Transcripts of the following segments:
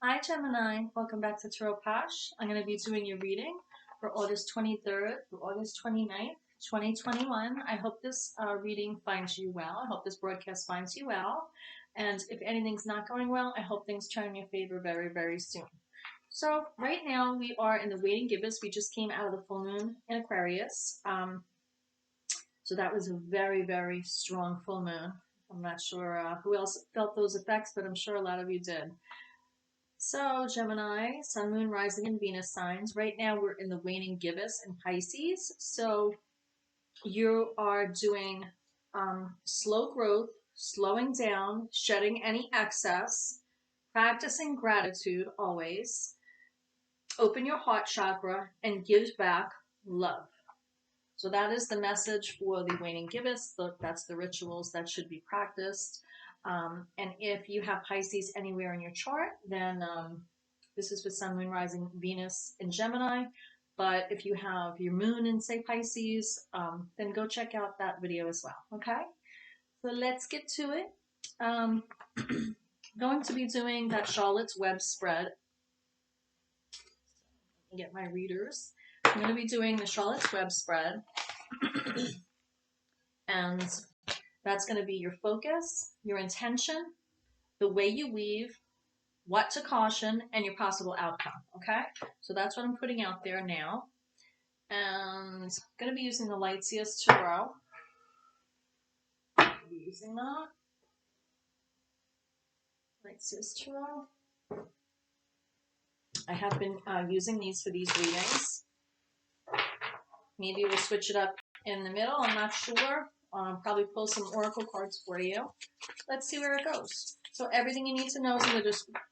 Hi Gemini, welcome back to TAROTPOSH. I'm going to be doing your reading for August 23rd through August 29th, 2021. I hope this reading finds you well. I hope this broadcast finds you well. And if anything's not going well, I hope things turn in your favor very, very soon. So right now we are in the waiting gibbous. We just came out of the full moon in Aquarius. So that was a very, very strong full moon. I'm not sure who else felt those effects, but I'm sure a lot of you did. So, Gemini, Sun, Moon, Rising, and Venus signs. Right now, we're in the waning gibbous in Pisces. So, you are doing slow growth, slowing down, shedding any excess, practicing gratitude always. Open your heart chakra and give back love. So, that is the message for the waning gibbous. That's the rituals that should be practiced. And if you have Pisces anywhere in your chart, then this is for Sun, Moon, Rising, Venus, and Gemini. But if you have your moon in, say, Pisces, then go check out that video as well, okay? So let's get to it. Going to be doing that Charlotte's Web spread. Let me get my readers. I'm going to be doing the Charlotte's Web spread. And that's going to be your focus, your intention, the way you weave, what to caution, and your possible outcome, okay? So that's what I'm putting out there now. And I'm going to be using the Lightseer's Tarot. I'll be using that. Lightseer's Tarot. I have been using these for these readings. Maybe we'll switch it up in the middle. I'm not sure. Probably pull some oracle cards for you. Let's see where it goes. So everything you need to know is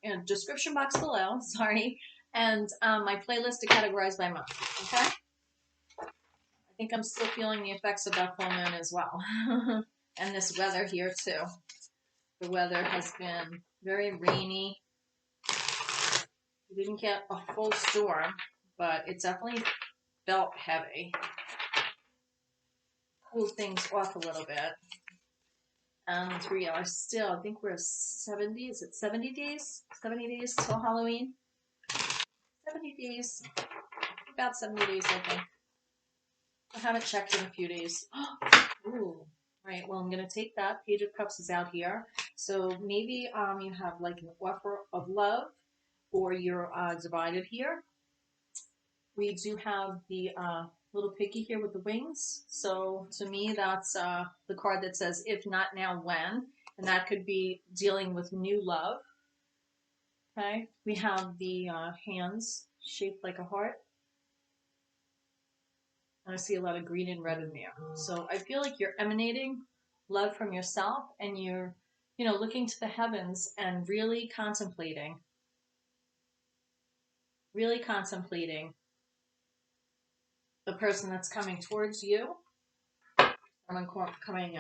in the description box below. Sorry. And my playlist is categorized by month. Okay? I think I'm still feeling the effects of that full moon as well. And this weather here too. The weather has been very rainy. We didn't get a full storm, but it definitely felt heavy. Cooled things off a little bit. And we are still, I think we're 70, is it 70 days? 70 days till Halloween? 70 days. About 70 days, I think. I haven't checked in a few days. Ooh. Right, well, I'm going to take that. Page of Cups is out here. So maybe you have like an offer of love, or you're divided here. We do have the little piggy here with the wings. So to me, that's the card that says, if not now, when? And that could be dealing with new love. Okay, we have the hands shaped like a heart. And I see a lot of green and red in there. So I feel like you're emanating love from yourself, and you're, looking to the heavens and really contemplating the person that's coming towards you. Someone coming,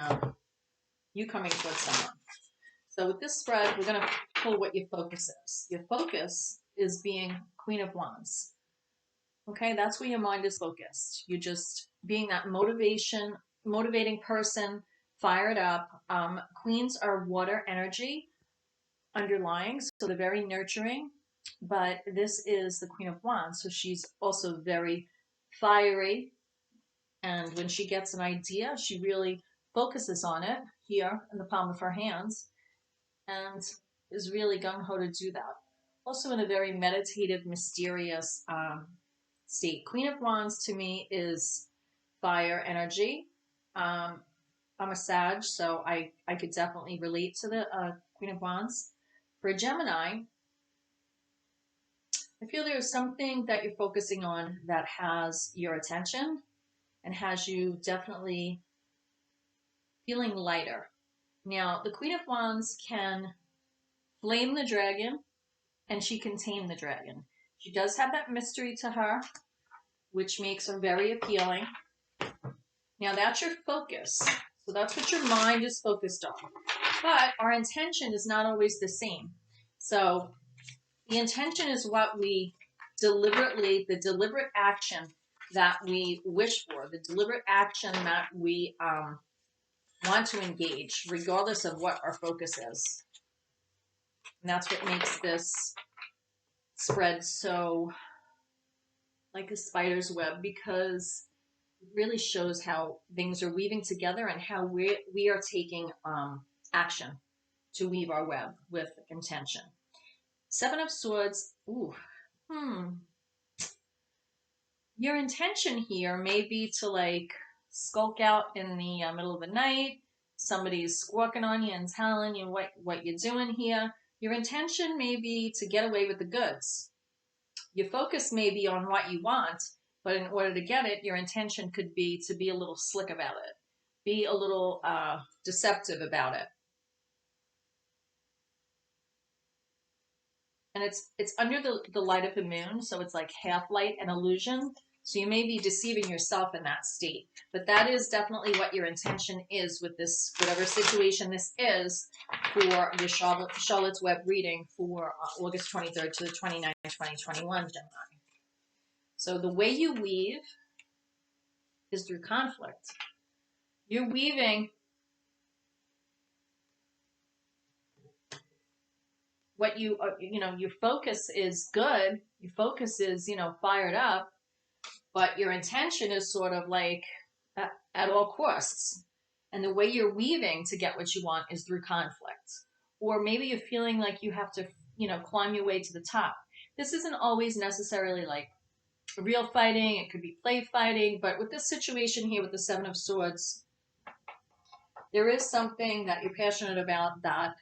you coming towards someone. So with this spread, we're going to pull what your focus is. Your focus is being Queen of Wands. Okay, that's where your mind is focused. You're just being that motivating person, fired up. Queens are water energy underlying, so they're very nurturing. But this is the Queen of Wands, so she's also very fiery. And when she gets an idea, she really focuses on it here in the palm of her hands and is really gung-ho to do that. Also in a very meditative, mysterious state. Queen of Wands to me is fire energy. I'm a Sag, so I could definitely relate to the Queen of Wands. For Gemini, I feel there's something that you're focusing on that has your attention and has you definitely feeling lighter. Now, the Queen of Wands can flame the dragon, and she can tame the dragon. She does have that mystery to her, which makes her very appealing. Now, that's your focus. So that's what your mind is focused on. But our intention is not always the same. So the intention is what we the deliberate action that we wish for, the deliberate action that we want to engage, regardless of what our focus is. And that's what makes this spread so like a spider's web, because it really shows how things are weaving together and how we are taking action to weave our web with intention. Seven of Swords. Ooh. Your intention here may be to like skulk out in the middle of the night. Somebody's squawking on you and telling you what you're doing here. Your intention may be to get away with the goods. Your focus may be on what you want, but in order to get it, your intention could be to be a little slick about it. Be a little deceptive about it. And it's under the light of the moon, so it's like half light and illusion. So you may be deceiving yourself in that state. But that is definitely what your intention is with this, whatever situation this is, for your Charlotte's Web reading for August 23rd to the 29th, 2021, Gemini. So the way you weave is through conflict. You're weaving what your focus is good. Your focus is, fired up. But your intention is sort of like at all costs. And the way you're weaving to get what you want is through conflict. Or maybe you're feeling like you have to, climb your way to the top. This isn't always necessarily like real fighting. It could be play fighting. But with this situation here with the Seven of Swords, there is something that you're passionate about, that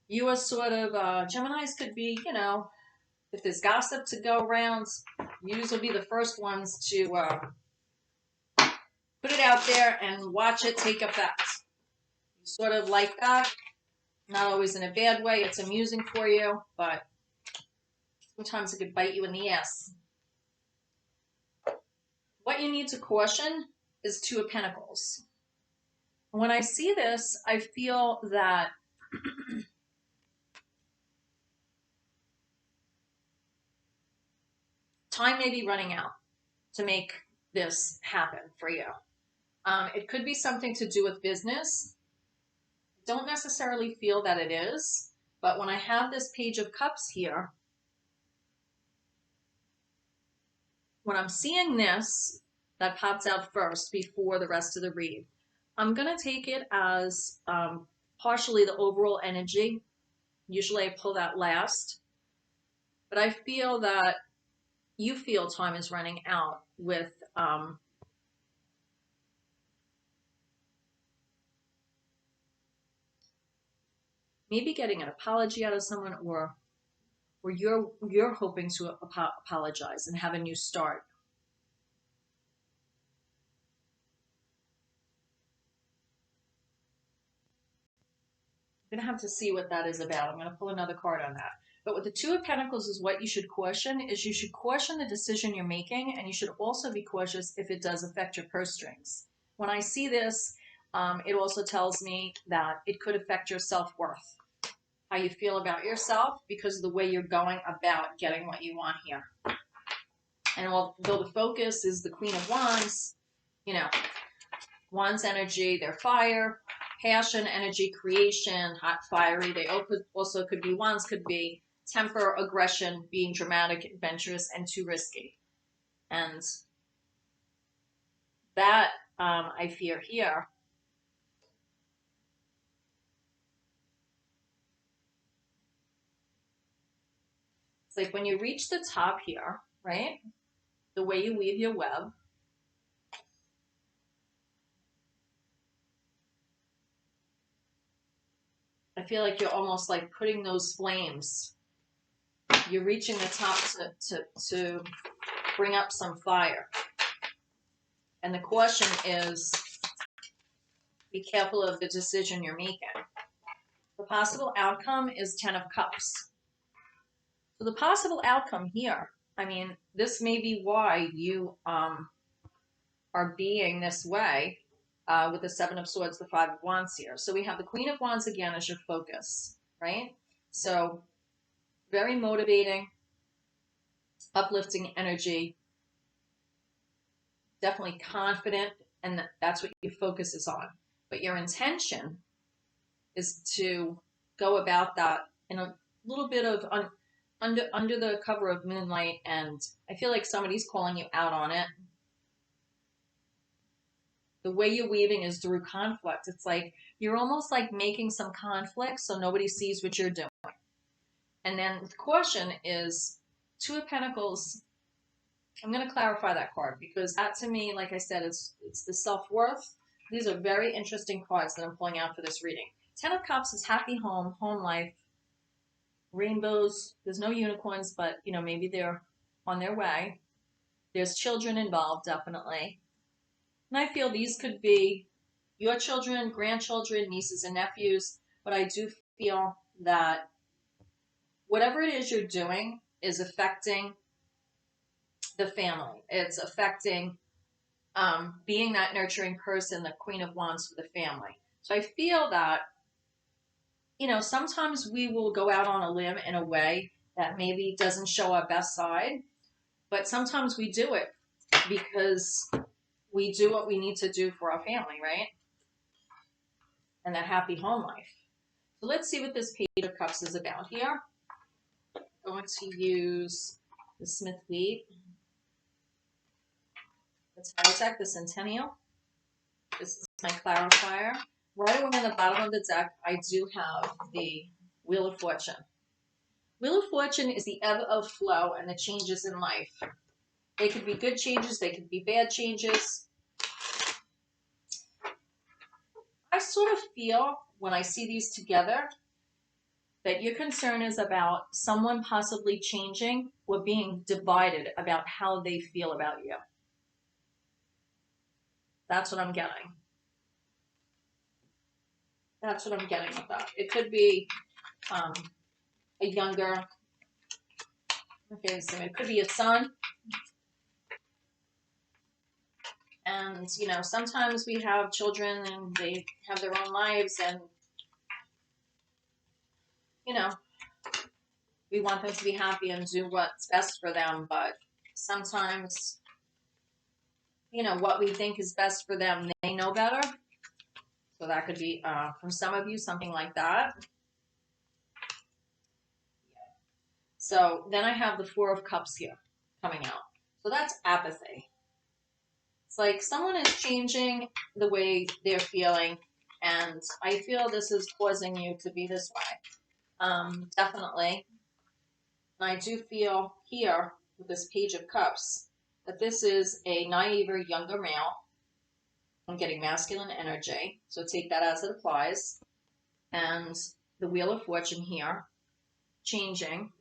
you are sort of, Geminis could be, if there's gossip to go around, you will be the first ones to put it out there and watch it take effect. You sort of like that. Not always in a bad way. It's amusing for you, but sometimes it could bite you in the ass. What you need to caution is Two of Pentacles. When I see this, I feel that time may be running out to make this happen for you. It could be something to do with business. Don't necessarily feel that it is, but when I have this Page of Cups here, when I'm seeing this, that pops out first before the rest of the read, I'm going to take it as partially the overall energy. Usually I pull that last, but I feel that you feel time is running out with maybe getting an apology out of someone, or you're hoping to apologize and have a new start. I'm going to have to see what that is about. I'm going to pull another card on that. But with the Two of Pentacles, is what you should caution, is you should caution the decision you're making, and you should also be cautious if it does affect your purse strings. When I see this, it also tells me that it could affect your self-worth, how you feel about yourself, because of the way you're going about getting what you want here. And although the focus is the Queen of Wands, Wands energy, they're fire, passion, energy, creation, hot, fiery. They also could be Wands, could be temper, aggression, being dramatic, adventurous, and too risky. And that I fear here. It's like when you reach the top here, right? The way you weave your web, I feel like you're almost like putting those flames. You're reaching the top to bring up some fire. And the caution is, be careful of the decision you're making. The possible outcome is Ten of Cups. So the possible outcome here, I mean, this may be why you are being this way with the Seven of Swords, the Five of Wands here. So we have the Queen of Wands again as your focus, right? So very motivating, uplifting energy, definitely confident, and that's what your focus is on. But your intention is to go about that in a little bit of under the cover of moonlight, and I feel like somebody's calling you out on it. The way you're weaving is through conflict. It's like you're almost like making some conflict so nobody sees what you're doing. And then with caution is Two of Pentacles. I'm going to clarify that card because that to me, like I said, it's the self-worth. These are very interesting cards that I'm pulling out for this reading. Ten of Cups is happy home, home life, rainbows. There's no unicorns, but you know, maybe they're on their way. There's children involved, definitely. And I feel these could be your children, grandchildren, nieces and nephews, but I do feel that whatever it is you're doing is affecting the family. It's affecting being that nurturing person, the Queen of Wands for the family. So I feel that, you know, sometimes we will go out on a limb in a way that maybe doesn't show our best side, but sometimes we do it because we do what we need to do for our family, right? And that happy home life. So let's see what this Page of Cups is about here. I'm going to use the Smith Wheat, the Tarot deck, the Centennial. This is my clarifier. Right away on the bottom of the deck, I do have the Wheel of Fortune. Wheel of Fortune is the ebb of flow and the changes in life. They could be good changes, they could be bad changes. I sort of feel when I see these together that your concern is about someone possibly changing or being divided about how they feel about you. That's what I'm getting. That's what I'm getting with that. It could be a younger, okay, so it could be a son. And, you know, sometimes we have children and they have their own lives and, you know, we want them to be happy and do what's best for them. But sometimes, you know, what we think is best for them, they know better. So that could be, for some of you, something like that. So then I have the Four of Cups here coming out. So that's apathy. It's like someone is changing the way they're feeling, and I feel this is causing you to be this way. Definitely. And I do feel here with this Page of Cups that this is a naive or younger male. I'm getting masculine energy, so take that as it applies. And the Wheel of Fortune here, changing.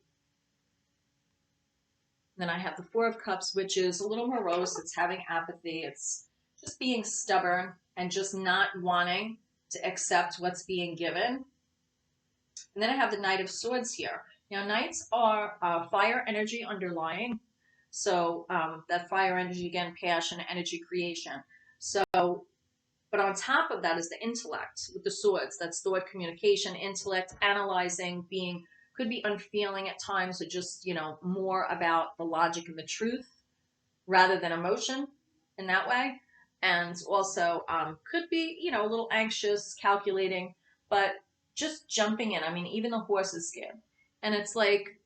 Then I have the Four of Cups, which is a little morose. It's having apathy. It's just being stubborn and just not wanting to accept what's being given. And then I have the Knight of Swords here. Now, knights are fire energy underlying. So that fire energy, again, passion, energy creation. So, but on top of that is the intellect with the swords. That's thought, communication, intellect, analyzing, being, could be unfeeling at times, or just, you know, more about the logic and the truth rather than emotion in that way. And also could be, you know, a little anxious, calculating, but just jumping in. I mean, even the horse is scared. And it's like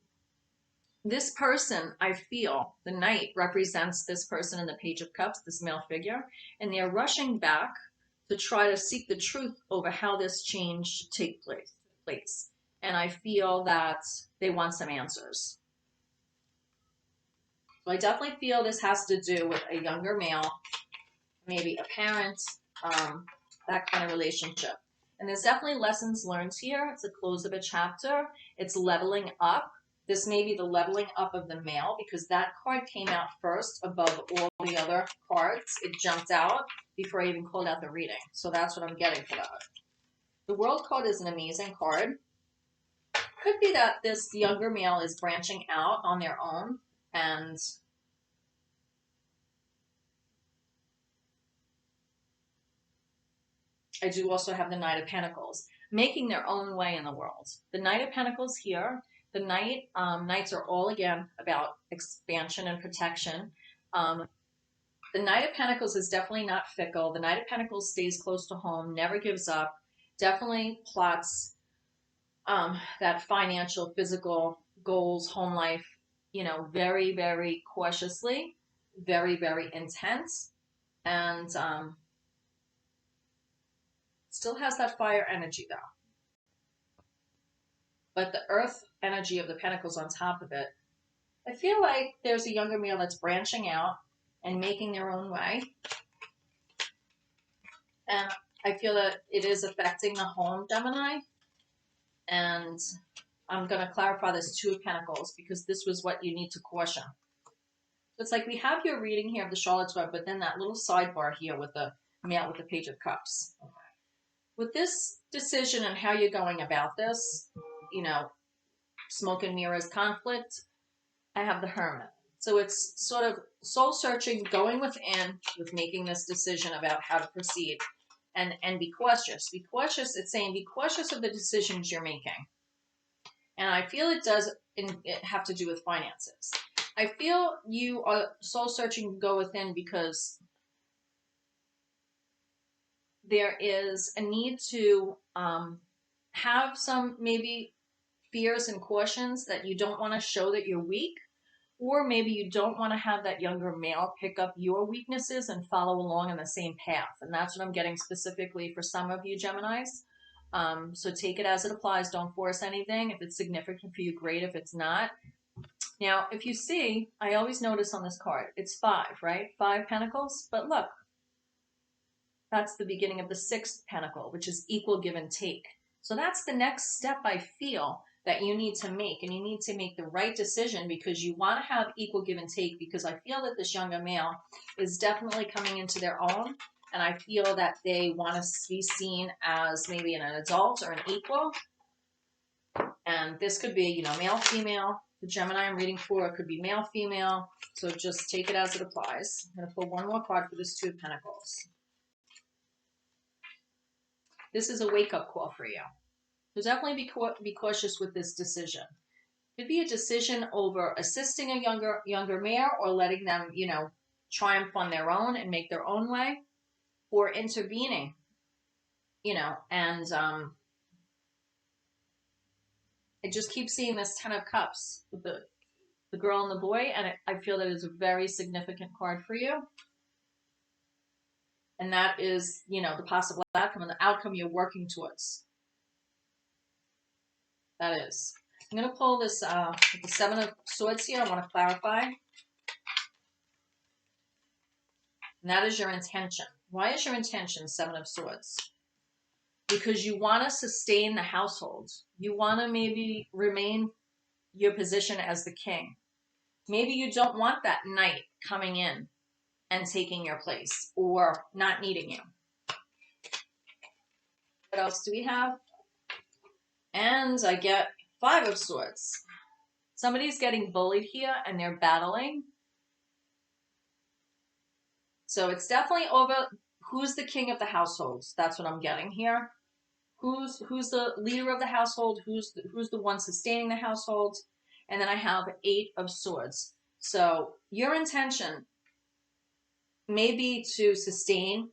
this person, I feel, the Knight represents this person in the Page of Cups, this male figure, and they're rushing back to try to seek the truth over how this change take place. And I feel that they want some answers. So I definitely feel this has to do with a younger male, maybe a parent, that kind of relationship. And there's definitely lessons learned here. It's a close of a chapter. It's leveling up. This may be the leveling up of the male because that card came out first above all the other cards. It jumped out before I even called out the reading. So that's what I'm getting for that. The World card is an amazing card. Could be that this younger male is branching out on their own, and I do also have the Knight of Pentacles, making their own way in the world. The Knight of Pentacles here, the Knight, Knights are all, again, about expansion and protection. The Knight of Pentacles is definitely not fickle. The Knight of Pentacles stays close to home, never gives up, definitely plots that financial, physical goals, home life, you know, very, very cautiously, very, very intense, and still has that fire energy though. But the earth energy of the pentacles on top of it, I feel like there's a younger male that's branching out and making their own way. And I feel that it is affecting the home, Gemini. And I'm going to clarify this Two of Pentacles because this was what you need to caution. It's like we have your reading here of the Charlotte's Web, but then that little sidebar here with the male with the Page of Cups. With this decision and how you're going about this, you know, smoke and mirrors conflict, I have the Hermit. So it's sort of soul searching, going within with making this decision about how to proceed, and be cautious. Be cautious. It's saying be cautious of the decisions you're making. And I feel it does have to do with finances. I feel you are soul searching to go within because there is a need to have some maybe fears and cautions that you don't want to show that you're weak, or maybe you don't want to have that younger male pick up your weaknesses and follow along in the same path. And that's what I'm getting specifically for some of you Geminis. So take it as it applies. Don't force anything. If it's significant for you, great. If it's not. Now, if you see, I always notice on this card, it's 5, right? 5 pentacles. But look, that's the beginning of the 6th pentacle, which is equal give and take. So that's the next step I feel that you need to make. And you need to make the right decision because you want to have equal give and take, because I feel that this younger male is definitely coming into their own. And I feel that they want to be seen as maybe an adult or an equal. And this could be, you know, male, female. The Gemini I'm reading for, it could be male, female. So just take it as it applies. I'm going to pull one more card for this Two of Pentacles. This is a wake-up call for you. So definitely be cautious with this decision. It could be a decision over assisting a younger male, or letting them, you know, triumph on their own and make their own way, or intervening, you know, and I just keep seeing this 10 of Cups with the girl and the boy, and I feel that is a very significant card for you. And that is, you know, the possible outcome and the outcome you're working towards. That is. I'm going to pull this with the 7 of Swords here. I want to clarify. And that is your intention. Why is your intention 7 of Swords? Because you want to sustain the household. You want to maybe remain your position as the king. Maybe you don't want that knight coming in and taking your place or not needing you. What else do we have? And I get 5 of Swords. Somebody's getting bullied here and they're battling. So it's definitely over who's the king of the household. That's what I'm getting here. Who's the leader of the household? Who's the one sustaining the household? And then I have 8 of Swords. So your intention may be to sustain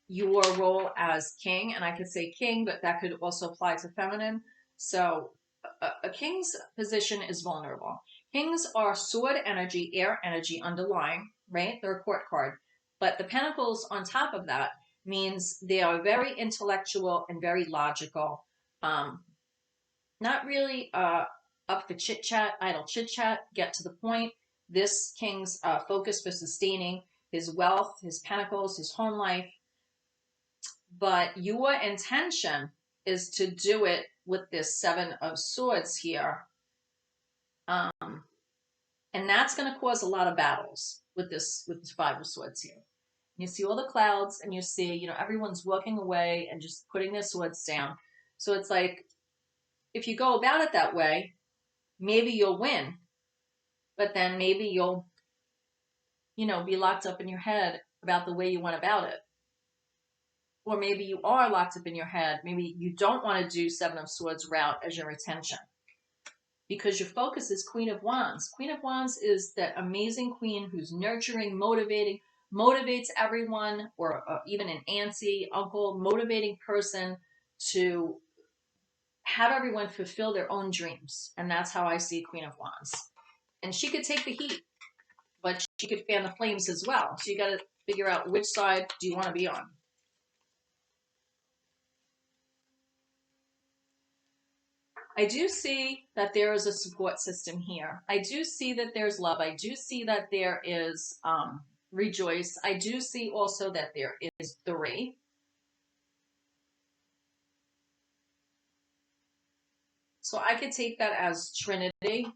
your role as king, and I could say king, but that could also apply to feminine. So a king's position is vulnerable. Kings are sword energy, air energy underlying, right? They're a court card. But the pentacles on top of that means they are very intellectual and very logical. Not really up for chit-chat, idle chit-chat, get to the point. This king's focus for sustaining his wealth, his pentacles, his home life. But your intention is to do it with this 7 of Swords here. And that's going to cause a lot of battles with this 5 of Swords here. You see all the clouds and you see, you know, everyone's walking away and just putting their swords down. So it's like, if you go about it that way, maybe you'll win, but then maybe you'll, you know, be locked up in your head about the way you went about it. Or maybe you are locked up in your head. Maybe you don't want to do 7 of Swords route as your intention, because your focus is Queen of Wands. Queen of Wands is that amazing queen who's nurturing, motivating, motivates everyone, or even an auntie, uncle, motivating person to have everyone fulfill their own dreams. And that's how I see Queen of Wands. And she could take the heat, but she could fan the flames as well. So you got to figure out which side do you want to be on. I do see that there is a support system here. I do see that there's love. I do see that there is rejoice. I do see also that there is 3. So I could take that as Trinity.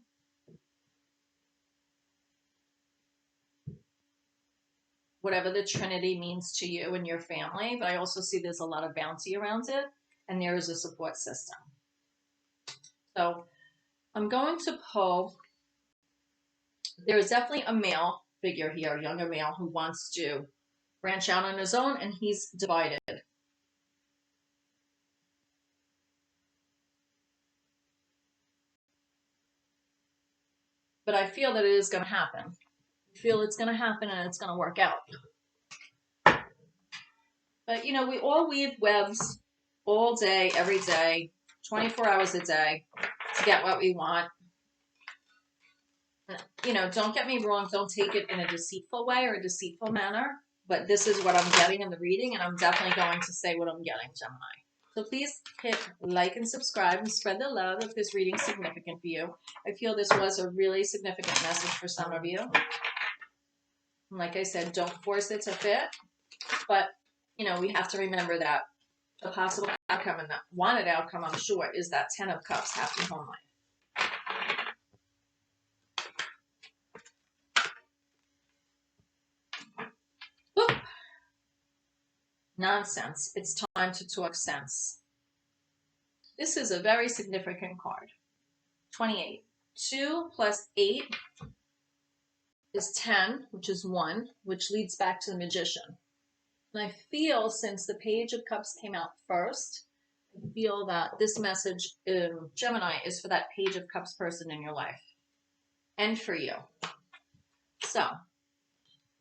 Whatever the Trinity means to you and your family. But I also see there's a lot of bounty around it. And there is a support system. So I'm going to pull. There is definitely a male figure here, a younger male, who wants to branch out on his own, and he's divided. But I feel that it is going to happen. I feel it's going to happen and it's going to work out. But, you know, we all weave webs all day, every day, 24 hours a day to get what we want. You know, don't get me wrong. Don't take it in a deceitful way or a deceitful manner. But this is what I'm getting in the reading, and I'm definitely going to say what I'm getting, Gemini. So please hit like and subscribe and spread the love if this reading is significant for you. I feel this was a really significant message for some of you. And like I said, don't force it to fit. But, you know, we have to remember that the possible outcome and the wanted outcome, I'm sure, is that 10 of Cups, happy home life. Whoop. Nonsense. It's time to talk sense. This is a very significant card. 28. 2 plus 8 is 10, which is 1, which leads back to the Magician. And I feel, since the Page of Cups came out first, I feel that this message in Gemini is for that Page of Cups person in your life. And for you. So,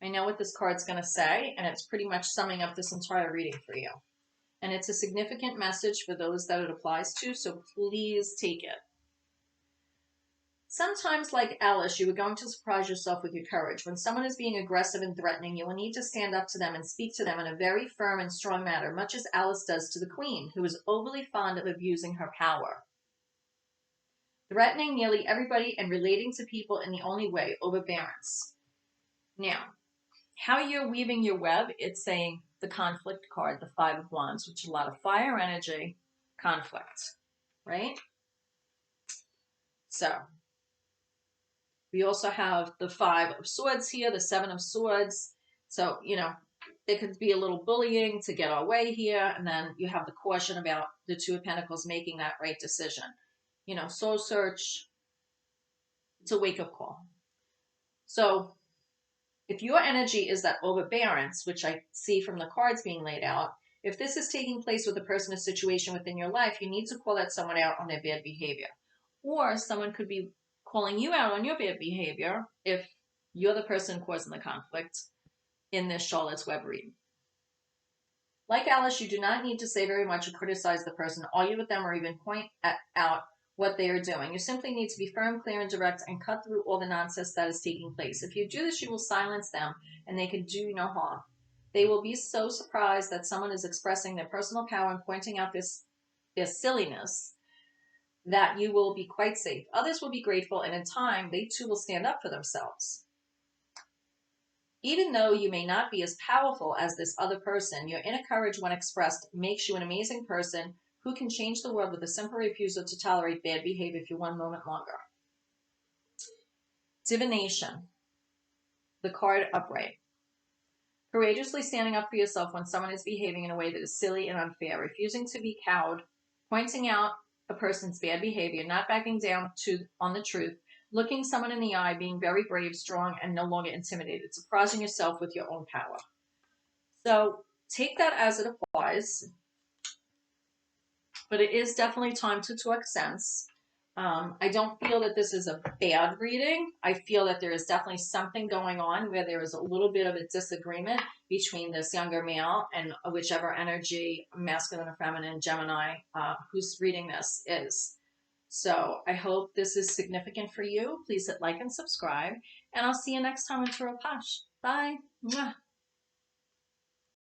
I know what this card's going to say, and it's pretty much summing up this entire reading for you. And it's a significant message for those that it applies to, so please take it. Sometimes, like Alice, you are going to surprise yourself with your courage. When someone is being aggressive and threatening, you will need to stand up to them and speak to them in a very firm and strong manner, much as Alice does to the Queen, who is overly fond of abusing her power. Threatening nearly everybody and relating to people in the only way, overbearance. Now, how you're weaving your web, it's saying the conflict card, the 5 of Wands, which is a lot of fire energy, conflict, right? So, we also have the 5 of Swords here, the 7 of Swords. So, you know, it could be a little bullying to get our way here. And then you have the caution about the 2 of Pentacles making that right decision. You know, soul search, it's a wake-up call. So, if your energy is that overbearance, which I see from the cards being laid out, if this is taking place with a person or situation within your life, you need to call that someone out on their bad behavior. Or someone could be calling you out on your bad behavior if you're the person causing the conflict in this Charlotte's Web reading. Like Alice, you do not need to say very much or criticize the person, argue with them, or even point out what they are doing. You simply need to be firm, clear, and direct and cut through all the nonsense that is taking place. If you do this, you will silence them and they can do no harm. They will be so surprised that someone is expressing their personal power and pointing out their silliness that you will be quite safe. Others will be grateful, and in time, they too will stand up for themselves. Even though you may not be as powerful as this other person, your inner courage, when expressed, makes you an amazing person who can change the world with a simple refusal to tolerate bad behavior for 1 moment longer. Divination. The card upright. Courageously standing up for yourself when someone is behaving in a way that is silly and unfair, refusing to be cowed, pointing out a person's bad behavior, not backing down on the truth, looking someone in the eye, being very brave, strong, and no longer intimidated, surprising yourself with your own power. So take that as it applies. But it is definitely time to talk sense. I don't feel that this is a bad reading. I feel that there is definitely something going on where there is a little bit of a disagreement between this younger male and whichever energy, masculine or feminine, Gemini, who's reading this is. So I hope this is significant for you. Please hit like and subscribe, and I'll see you next time on Tarot Posh. Bye. Mwah.